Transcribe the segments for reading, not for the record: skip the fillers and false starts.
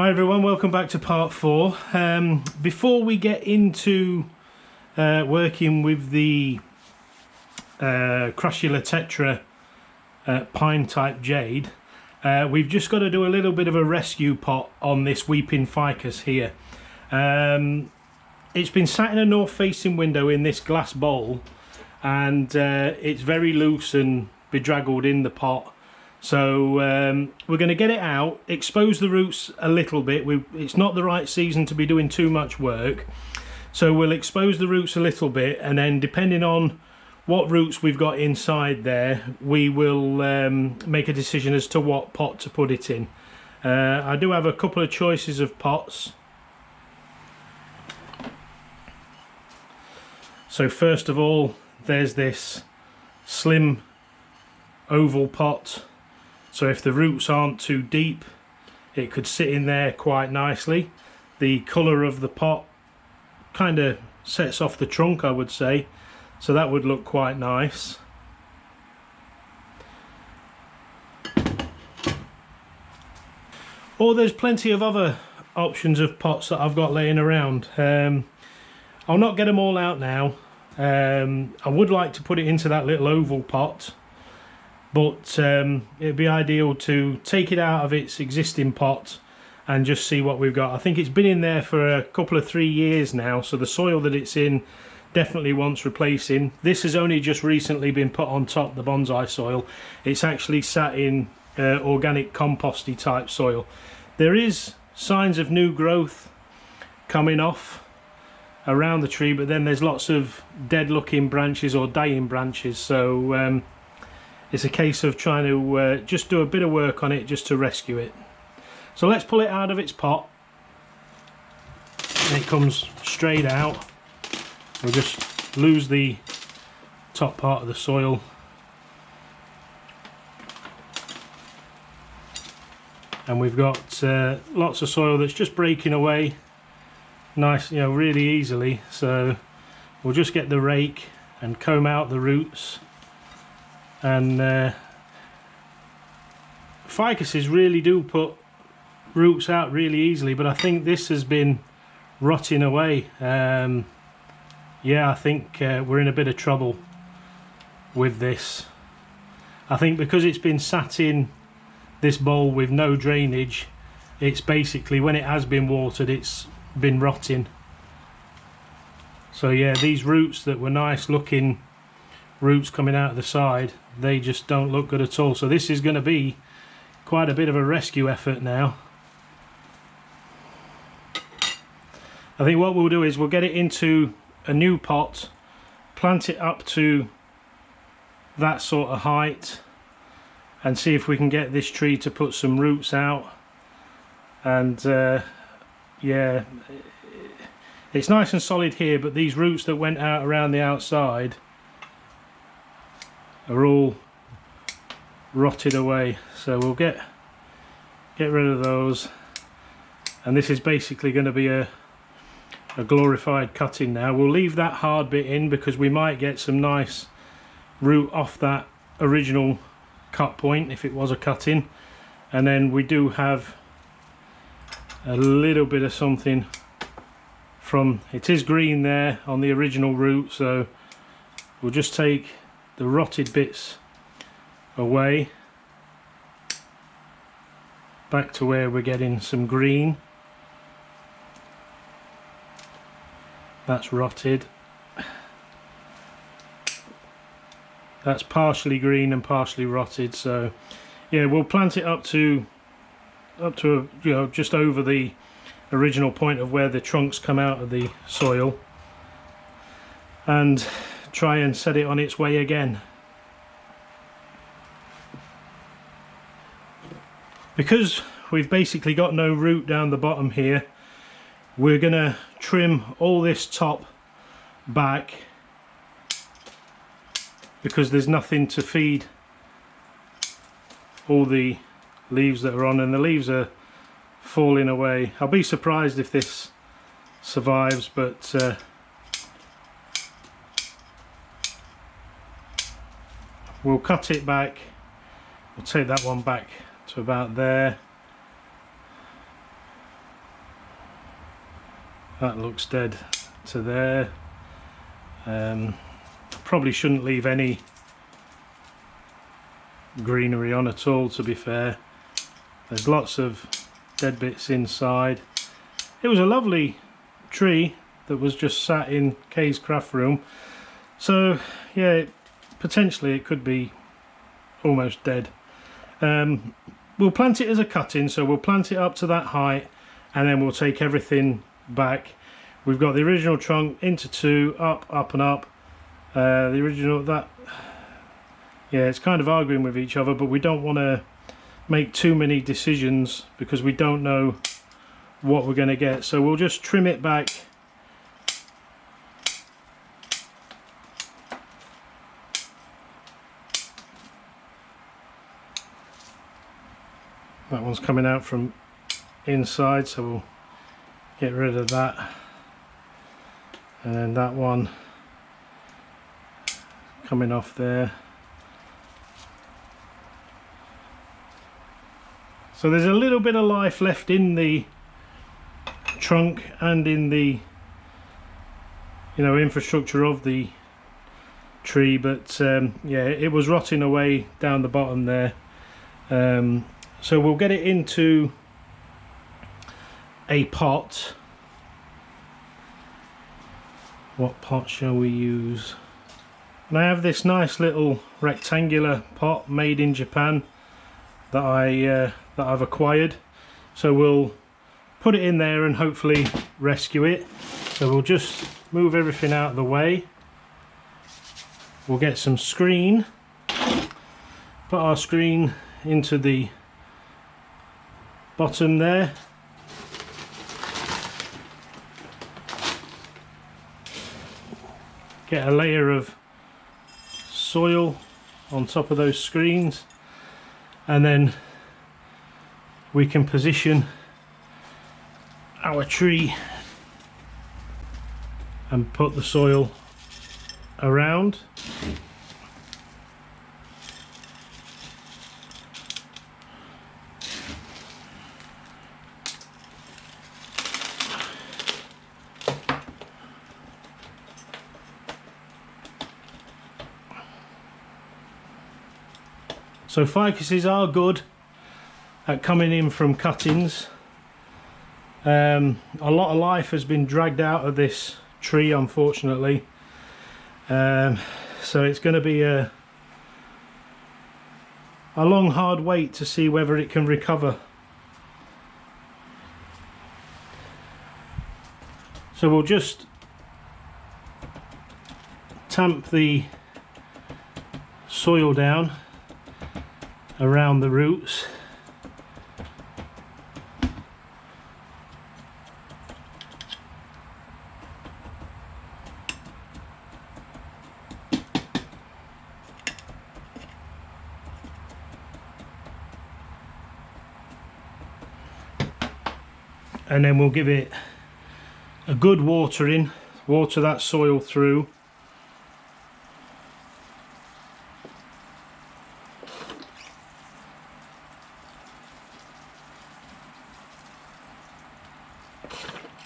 Hi everyone, welcome back to part 4. Before we get into working with the Crushula Tetra pine type jade, we've just got to do a little bit of a rescue pot on this weeping ficus here. It's been sat in a north facing window in this glass bowl, and it's very loose and bedraggled in the pot. So we're going to get it out, expose the roots a little bit. It's not the right season to be doing too much work, so we'll expose the roots a little bit, and then depending on what roots we've got inside there, we will make a decision as to what pot to put it in. I do have a couple of choices of pots. So first of all, there's this slim oval pot. So if the roots aren't too deep, it could sit in there quite nicely. The colour of the pot kind of sets off the trunk, I would say, so that would look quite nice. Or there's plenty of other options of pots that I've got laying around. I'll not get them all out now. I would like to put it into that little oval pot, but it'd be ideal to take it out of its existing pot and just see what we've got. I think it's been in there for a couple of 3 years now, so the soil that it's in definitely wants replacing. This has only just recently been put on top, the bonsai soil. It's actually sat in organic composty type soil. There is signs of new growth coming off around the tree, but then there's lots of dead looking branches or dying branches, so it's a case of trying to just do a bit of work on it just to rescue it. So let's pull it out of its pot. And it comes straight out. We'll just lose the top part of the soil. And we've got lots of soil that's just breaking away nice, you know, really easily. So we'll just get the rake and comb out the roots. And ficuses really do put roots out really easily, but I think this has been rotting away. Yeah, I think we're in a bit of trouble with this. I think because it's been sat in this bowl with no drainage, it's basically, when it has been watered, it's been rotting. So yeah, these roots that were nice looking roots coming out of the side, they just don't look good at all. So this is going to be quite a bit of a rescue effort now. I think what we'll do is we'll get it into a new pot, plant it up to that sort of height, and see if we can get this tree to put some roots out. And yeah, it's nice and solid here, but these roots that went out around the outside are all rotted away, so we'll get rid of those. And this is basically going to be a glorified cutting now. We'll leave that hard bit in because we might get some nice root off that original cut point if it was a cutting, and then we do have a little bit of something from, it is green there on the original root, so we'll just take the rotted bits away back to where we're getting some green. That's rotted. That's partially green and partially rotted. So yeah, we'll plant it up to you know, just over the original point of where the trunks come out of the soil, and try and set it on its way again. Because we've basically got no root down the bottom here, we're gonna trim all this top back because there's nothing to feed all the leaves that are on, and the leaves are falling away. I'll be surprised if this survives, but we'll cut it back. We'll take that one back to about there, That looks dead to there. Probably shouldn't leave any greenery on at all, to be fair. There's lots of dead bits inside. It was a lovely tree that was just sat in Kay's craft room, so yeah, potentially it could be almost dead. We'll plant it as a cutting, so we'll plant it up to that height and then we'll take everything back. We've got the original trunk into two, up and up. The original, that, yeah, it's kind of arguing with each other, but we don't want to make too many decisions because we don't know what we're going to get, so we'll just trim it back that one's coming out from inside, so we'll get rid of that, and then that one coming off there. So there's a little bit of life left in the trunk and in the, you know, infrastructure of the tree, but yeah, it was rotting away down the bottom there. So we'll get it into a pot. What pot shall we use? And I have this nice little rectangular pot made in Japan that I've acquired, so we'll put it in there and hopefully rescue it. So we'll just move everything out of the way. We'll get some screen, put our screen into the bottom there. Get a layer of soil on top of those screens, and then we can position our tree and put the soil around. So ficuses are good at coming in from cuttings. A lot of life has been dragged out of this tree, unfortunately. So it's going to be a long, hard wait to see whether it can recover. So we'll just tamp the soil down around the roots. And then we'll give it a good watering, water that soil through.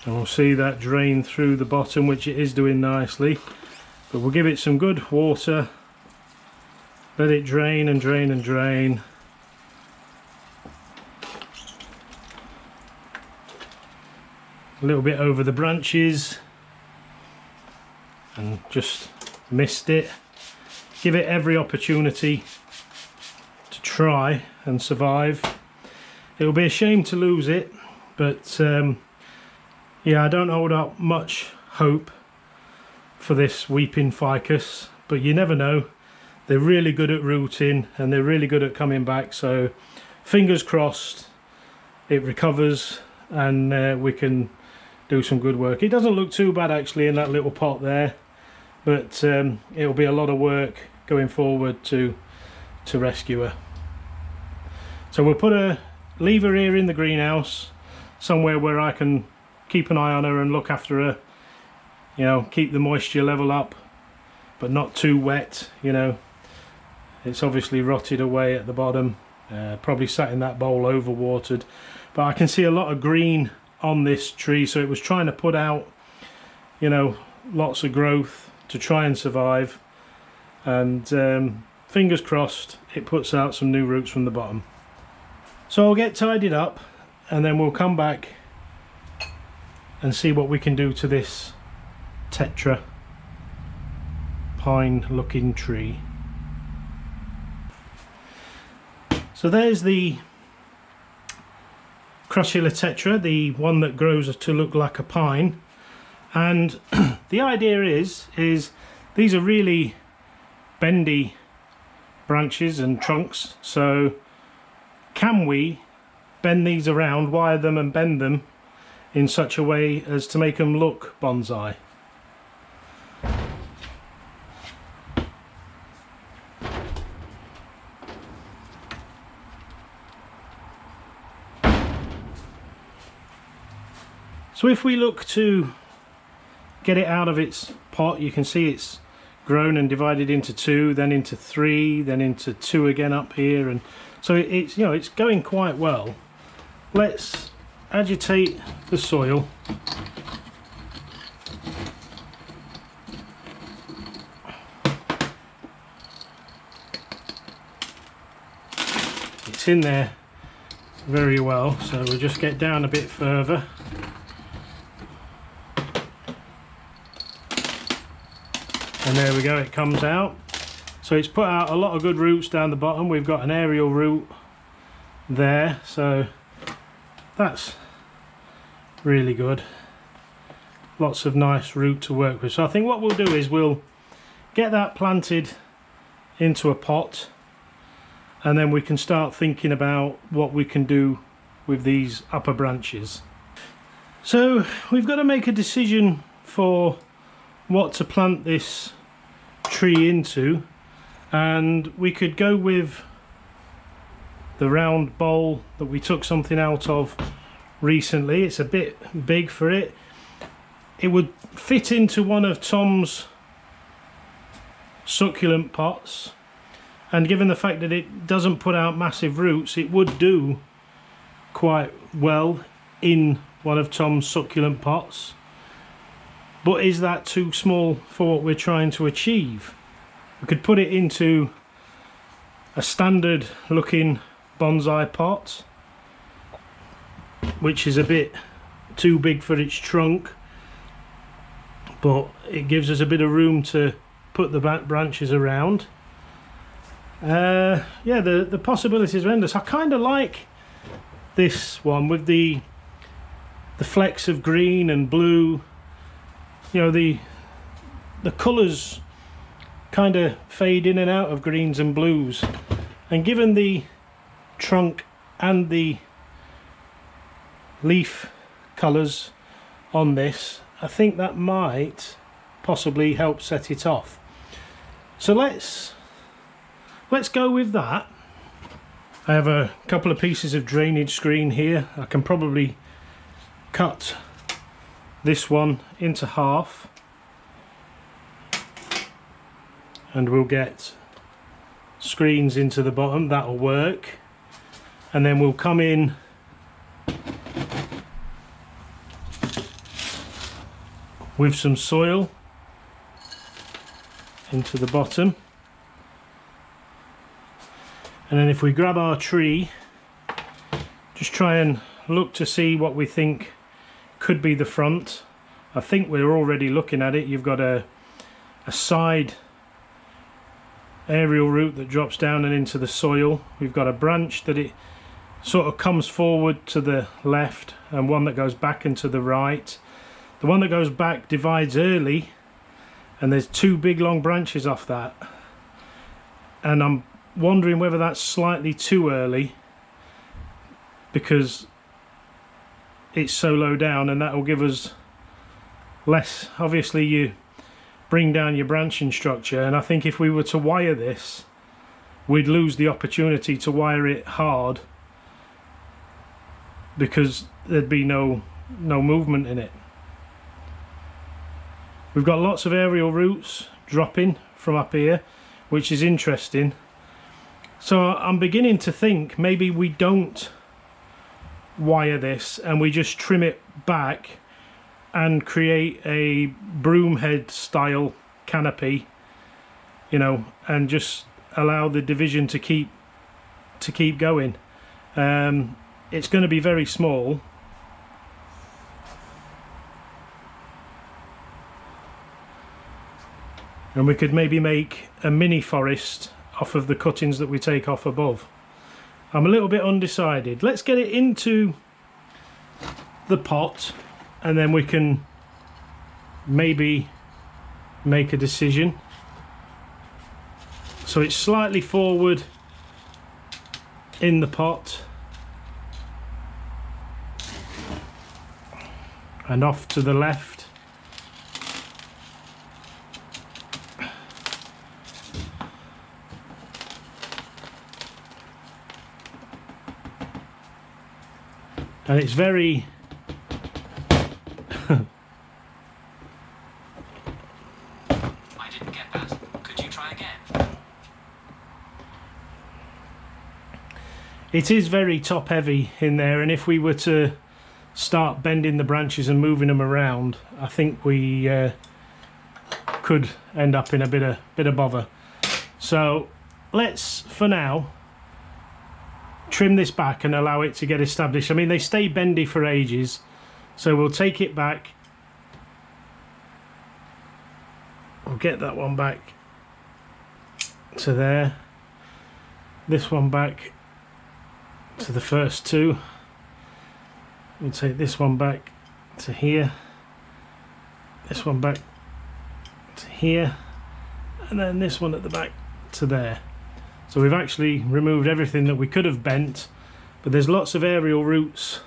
And we'll see that drain through the bottom, which it is doing nicely. But we'll give it some good water, let it drain and drain and drain. A little bit over the branches and just mist it. Give it every opportunity to try and survive. It'll be a shame to lose it, but yeah, I don't hold out much hope for this weeping ficus, but you never know. They're really good at rooting and they're really good at coming back, so fingers crossed it recovers and we can do some good work. It doesn't look too bad actually in that little pot there, but it'll be a lot of work going forward to rescue her. So we'll leave her here in the greenhouse, somewhere where I can keep an eye on her and look after her, you know, keep the moisture level up but not too wet. You know, it's obviously rotted away at the bottom, probably sat in that bowl overwatered, but I can see a lot of green on this tree, so it was trying to put out, you know, lots of growth to try and survive, and fingers crossed it puts out some new roots from the bottom. So I'll get tidied up and then we'll come back and see what we can do to this tetra pine looking tree. So there's the Crushula tetra, the one that grows to look like a pine, and the idea is these are really bendy branches and trunks, so can we bend these around, wire them and bend them in such a way as to make them look bonsai? So if we look to get it out of its pot, you can see it's grown and divided into two, then into three, then into two again up here, and so it's, you know, it's going quite well. Let's agitate the soil. It's in there very well, so we'll just get down a bit further. And there we go, it comes out. So it's put out a lot of good roots down the bottom. We've got an aerial root there, so that's really good. Lots of nice root to work with. So I think what we'll do is we'll get that planted into a pot, and then we can start thinking about what we can do with these upper branches. So we've got to make a decision for what to plant this tree into, and we could go with the round bowl that we took something out of recently. It's a bit big for it. It would fit into one of Tom's succulent pots, and given the fact that it doesn't put out massive roots, it would do quite well in one of Tom's succulent pots. But is that too small for what we're trying to achieve? We could put it into a standard looking bonsai pot, which is a bit too big for its trunk, but it gives us a bit of room to put the back branches around. Yeah, the possibilities are endless. I kind of like this one with the flecks of green and blue. You know, the colours kind of fade in and out of greens and blues, and given the trunk and the leaf colours on this, I think that might possibly help set it off. So let's go with that. I have a couple of pieces of drainage screen here. I can probably cut this one into half, and we'll get screens into the bottom. That'll work, and then we'll come in with some soil into the bottom, and then if we grab our tree, just try and look to see what we think could be the front. I think we're already looking at it. You've got a side aerial root that drops down and into the soil. We've got a branch that it sort of comes forward to the left, and one that goes back and to the right. The one that goes back divides early, and there's two big long branches off that, and I'm wondering whether that's slightly too early because it's so low down, and that will give us less. Obviously you bring down your branching structure, and I think if we were to wire this, we'd lose the opportunity to wire it hard because there'd be no movement in it. We've got lots of aerial roots dropping from up here, which is interesting. So I'm beginning to think maybe we don't wire this and we just trim it back and create a broom head style canopy, you know, and just allow the division to keep going. It's going to be very small, and we could maybe make a mini forest off of the cuttings that we take off above. I'm a little bit undecided. Let's get it into the pot and then we can maybe make a decision. So it's slightly forward in the pot and off to the left. And it's very I didn't get that. Could you try again? It is very top heavy in there, and if we were to start bending the branches and moving them around, I think we could end up in a bit of bother. So let's, for now, trim this back and allow it to get established. I mean, they stay bendy for ages, so we'll take it back. We'll get that one back to there, this one back to the first two. We'll take this one back to here, this one back to here, and then this one at the back to there. So we've actually removed everything that we could have bent, but there's lots of aerial roots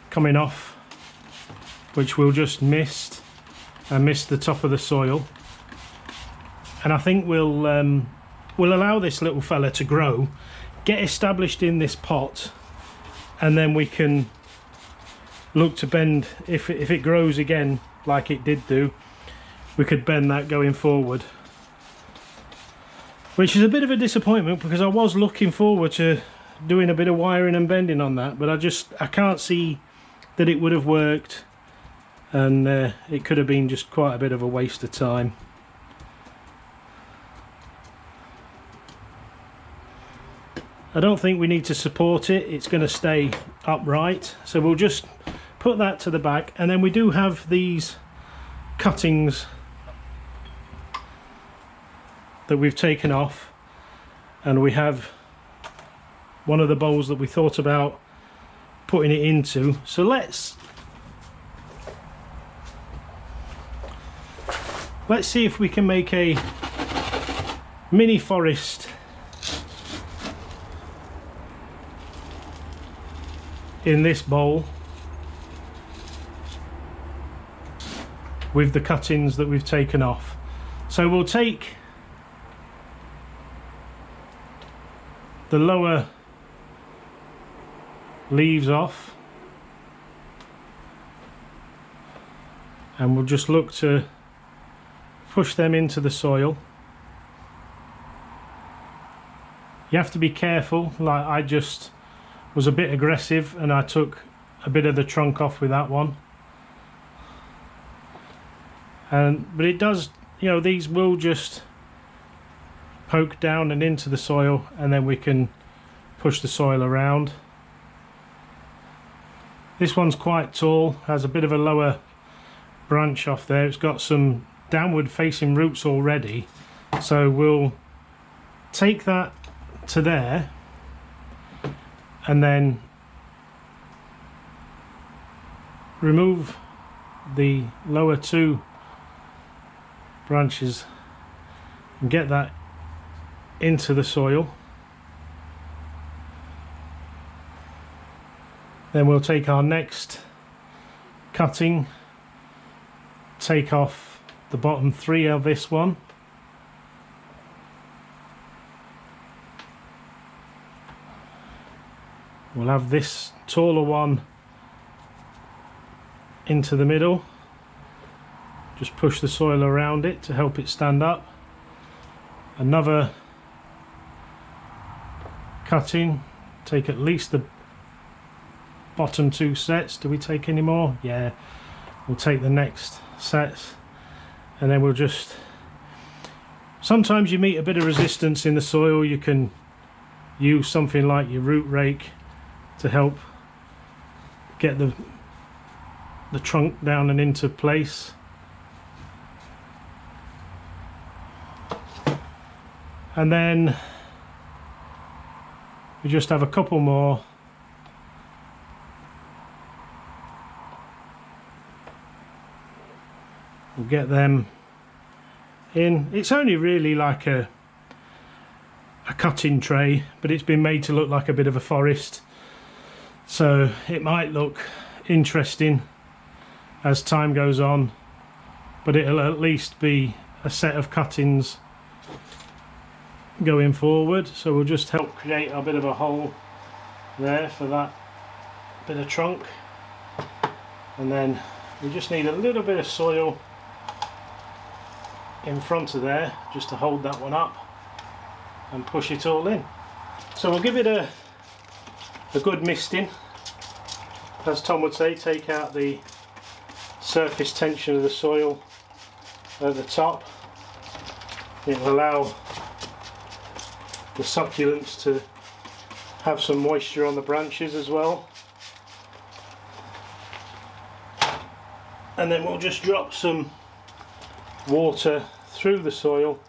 coming off which we'll just mist and mist the top of the soil. And I think we'll allow this little fella to grow, get established in this pot, and then we can look to bend. If it grows again like it did do, we could bend that going forward, which is a bit of a disappointment because I was looking forward to doing a bit of wiring and bending on that, but I can't see that it would have worked, and it could have been just quite a bit of a waste of time. I don't think we need to support it, it's going to stay upright, so we'll just put that to the back. And then we do have these cuttings that we've taken off, and we have one of the bowls that we thought about putting it into. So let's see if we can make a mini forest in this bowl with the cuttings that we've taken off. So we'll take the lower leaves off and we'll just look to push them into the soil. You have to be careful, like I just was a bit aggressive and I took a bit of the trunk off with that one. But it does, you know, these will just poke down and into the soil, and then we can push the soil around. This one's quite tall, has a bit of a lower branch off there. It's got some downward facing roots already, so we'll take that to there and then remove the lower two branches and get that into the soil. Then we'll take our next cutting, take off the bottom three of this one, we'll have this taller one into the middle, just push the soil around it to help it stand up. Another cutting, take at least the bottom 2 sets. Do we take any more? Yeah, we'll take the next sets, and then we'll just, sometimes you meet a bit of resistance in the soil, you can use something like your root rake to help get the trunk down and into place. And then we just have a couple more. We'll get them in. It's only really like a cutting tray, but it's been made to look like a bit of a forest, so it might look interesting as time goes on, but it'll at least be a set of cuttings going forward. So we'll just help create a bit of a hole there for that bit of trunk, and then we just need a little bit of soil in front of there just to hold that one up and push it all in. So we'll give it a good misting. As Tom would say, take out the surface tension of the soil at the top. It will allow the succulents to have some moisture on the branches as well. And then we'll just drop some water through the soil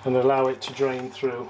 and allow it to drain through.